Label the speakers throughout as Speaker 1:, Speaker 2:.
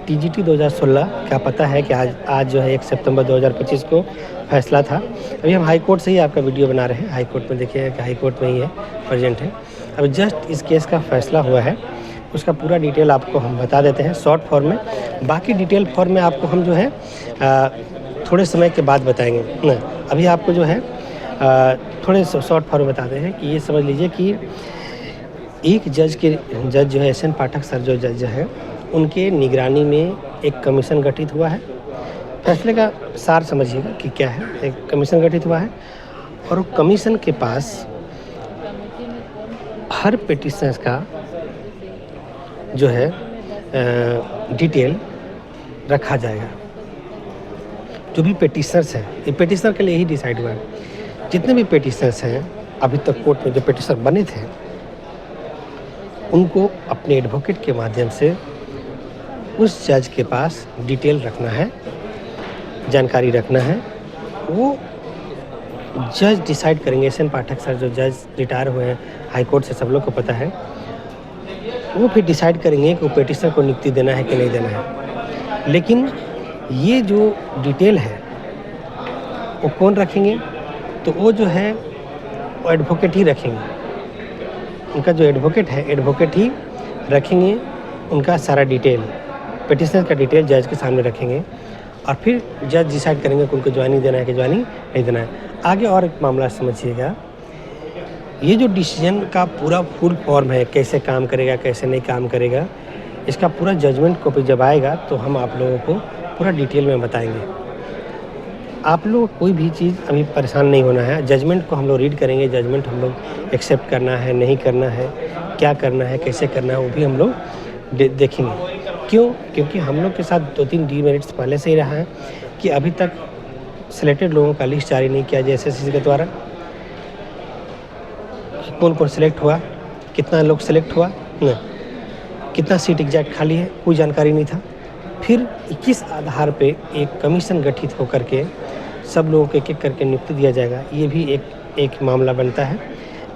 Speaker 1: TGT 2016 का पता है कि आज जो है 1 सितंबर 2025 को फैसला था। अभी हम हाई कोर्ट से ही आपका वीडियो बना रहे हैं। हाई कोर्ट में देखिए कि हाई कोर्ट में ही है, प्रेजेंट है। अभी जस्ट इस केस का फैसला हुआ है, उसका पूरा डिटेल आपको हम बता देते हैं शॉर्ट फॉर्म में। बाकी डिटेल फॉर्म में आपको हम जो है थोड़े समय के बाद बताएंगे ना। अभी आपको जो है थोड़े शॉर्ट फॉर्म में बताते हैं कि ये समझ लीजिए कि एक जज जो है एस.एन. पाठक सर जो जज हैं, उनके निगरानी में एक कमीशन गठित हुआ है। फैसले का सार समझिएगा कि क्या है। एक कमीशन गठित हुआ है और कमीशन के पास हर पिटीशन का जो है डिटेल रखा जाएगा। जो भी पिटीशनर्स हैं, ये पिटीशनर के लिए ही डिसाइड हुआ है। जितने भी पिटीशनर्स हैं अभी तक कोर्ट में जो पिटीशनर बने थे, उनको अपने एडवोकेट के माध्यम से उस जज के पास डिटेल रखना है, जानकारी रखना है। वो जज डिसाइड करेंगे। एस.एन. पाठक सर जो जज रिटायर हुए हैं हाई कोर्ट से, सब लोग को पता है। वो फिर डिसाइड करेंगे कि वो पिटीशनर को नियुक्ति देना है कि नहीं देना है। लेकिन ये जो डिटेल है वो कौन रखेंगे? तो वो जो है वो एडवोकेट ही रखेंगे। उनका जो एडवोकेट है, एडवोकेट ही रखेंगे उनका सारा डिटेल, पिटीशनर का डिटेल जज के सामने रखेंगे और फिर जज डिसाइड करेंगे कि उनको ज्वाइनिंग देना है कि ज्वाइनिंग नहीं देना है। आगे और एक मामला समझिएगा, ये जो डिसीजन का पूरा फुल फॉर्म है, कैसे काम करेगा कैसे नहीं काम करेगा, इसका पूरा जजमेंट कॉपी जब आएगा तो हम आप लोगों को पूरा डिटेल में बताएंगे। आप लोग कोई भी चीज़ अभी परेशान नहीं होना है। जजमेंट को हम लोग रीड करेंगे, जजमेंट हम लोग एक्सेप्ट करना है नहीं करना है, क्या करना है कैसे करना है, वो भी हम लोग देखेंगे। क्यों? क्योंकि हम लोग के साथ 2-3 डीमेरिट्स पहले से ही रहा है कि अभी तक सिलेक्टेड लोगों का लिस्ट जारी नहीं किया जाए एसएससी के द्वारा। कौन कौन सिलेक्ट हुआ, कितना लोग सिलेक्ट हुआ न, कितना सीट एग्जैक्ट खाली है, कोई जानकारी नहीं था। फिर किस आधार पे एक कमीशन गठित होकर के सब लोगों को एक-एक करके नियुक्ति दिया जाएगा, ये भी एक मामला बनता है।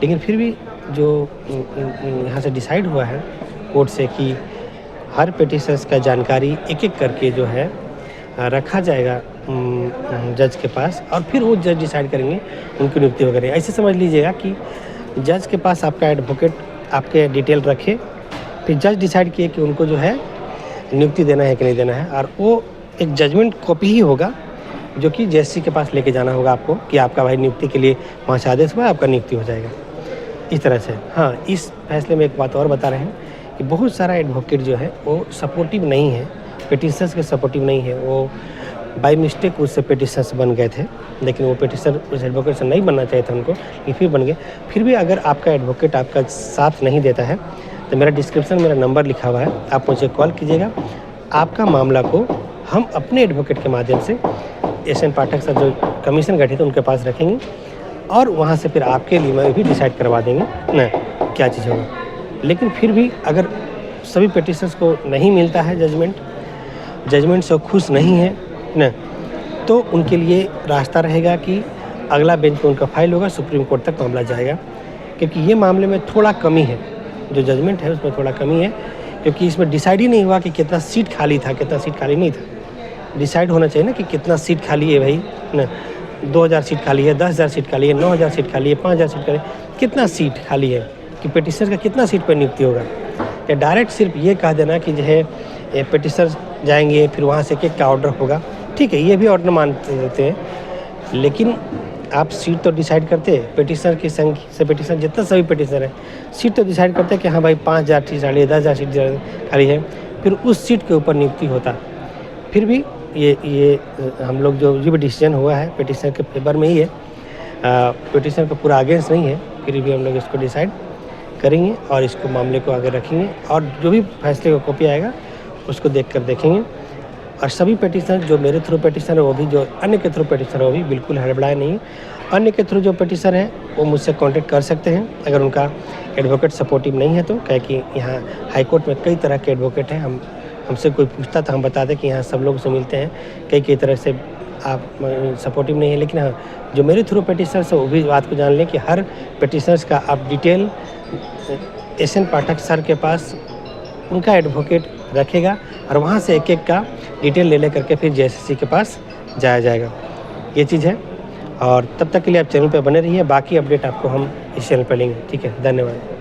Speaker 1: लेकिन फिर भी जो यहाँ से डिसाइड हुआ है कोर्ट से कि हर पिटीशनर्स का जानकारी एक-एक करके जो है रखा जाएगा जज के पास और फिर वो जज डिसाइड करेंगे उनकी नियुक्ति वगैरह। ऐसे समझ लीजिएगा कि जज के पास आपका एडवोकेट आपके डिटेल रखे, फिर जज डिसाइड किए कि उनको जो है नियुक्ति देना है कि नहीं देना है, और वो एक जजमेंट कॉपी ही होगा जो कि जज के पास लेके जाना होगा आपको कि आपका भाई नियुक्ति के लिए वहाँ से आदेश हुआ, आपका नियुक्ति हो जाएगा इस तरह से। हाँ, इस फैसले में एक बात और बता रहे हैं कि बहुत सारा एडवोकेट जो है वो सपोर्टिव नहीं है, पिटीशनर्स के सपोर्टिव नहीं है। वो बाय मिस्टेक उससे पिटीशनर्स बन गए थे, लेकिन वो पिटीशनर उस एडवोकेट से नहीं बनना चाहिए था उनको, लेकिन फिर बन गए। फिर भी अगर आपका एडवोकेट आपका साथ नहीं देता है तो मेरा डिस्क्रिप्शन में मेरा नंबर लिखा हुआ है, आप मुझे कॉल कीजिएगा। आपका मामला को हम अपने एडवोकेट के माध्यम से एस.एन. पाठक सर जो कमीशन गठित है उनके पास रखेंगे और वहाँ से फिर आपके लिए मैं भी डिसाइड करवा देंगे ना क्या चीज़ होगा। लेकिन फिर भी अगर सभी पिटीशनर्स को नहीं मिलता है जजमेंट से खुश नहीं है ना, तो उनके लिए रास्ता रहेगा कि अगला बेंच पे उनका फाइल होगा, सुप्रीम कोर्ट तक मामला जाएगा। क्योंकि ये मामले में थोड़ा कमी है, जो जजमेंट है उसमें थोड़ा कमी है, क्योंकि इसमें डिसाइड ही नहीं हुआ कि कितना सीट खाली था कितना सीट खाली नहीं था। डिसाइड होना चाहिए ना कि कितना सीट खाली है भाई ना, 2000 सीट खाली है, 10,000 सीट खाली है, 9,000 सीट खाली है, 5,000 सीट खाली है, कितना सीट खाली है कि पिटीशनर का कितना सीट पर नियुक्ति होगा। या डायरेक्ट सिर्फ ये कह देना कि जो है पिटीशनर जाएंगे फिर वहाँ से केक का ऑर्डर होगा, ठीक है, ये भी ऑर्डर मानते देते हैं, लेकिन आप सीट तो डिसाइड करते हैं। पिटीशनर की संख्या से पिटीशनर जितना सभी पिटीशनर है सीट तो डिसाइड करते हैं कि हाँ भाई 5,000 सीट खाली है, 10,000 सीट खाली है, फिर उस सीट के ऊपर नियुक्ति होता। फिर भी ये हम लोग जो भी डिसीजन हुआ है पिटीशनर के फेवर में ही है, पिटीशनर का पूरा अगेंस्ट नहीं है, फिर भी हम लोग इसको डिसाइड करेंगे और इसको मामले को आगे रखेंगे और जो भी फैसले का कॉपी आएगा उसको देखेंगे। और सभी पिटीशनर जो मेरे थ्रू पिटीशनर है वो भी, जो अन्य के थ्रू पिटीशनर है वो भी बिल्कुल हड़बड़ाए नहीं। अन्य के थ्रू जो पिटीशनर हैं वो मुझसे कांटेक्ट कर सकते हैं अगर उनका एडवोकेट सपोर्टिव नहीं है तो। क्या कि यहाँ हाई कोर्ट में कई तरह के एडवोकेट हैं, हमसे कोई पूछता तो हम बता दें कि यहाँ सब लोग से मिलते हैं, कई तरह से आप सपोर्टिव नहीं है। लेकिन हाँ, जो मेरे थ्रू पिटीशनर्स है वो भी बात को जान लें कि हर पिटीशनर्स का आप डिटेल एस.एन. पाठक सर के पास उनका एडवोकेट रखेगा और वहाँ से एक एक का डिटेल ले करके फिर जेएसएससी के पास जाया जाएगा। ये चीज़ है और तब तक के लिए आप चैनल पे बने रहिए, बाकी अपडेट आपको हम इस चैनल पर लेंगे। ठीक है, धन्यवाद।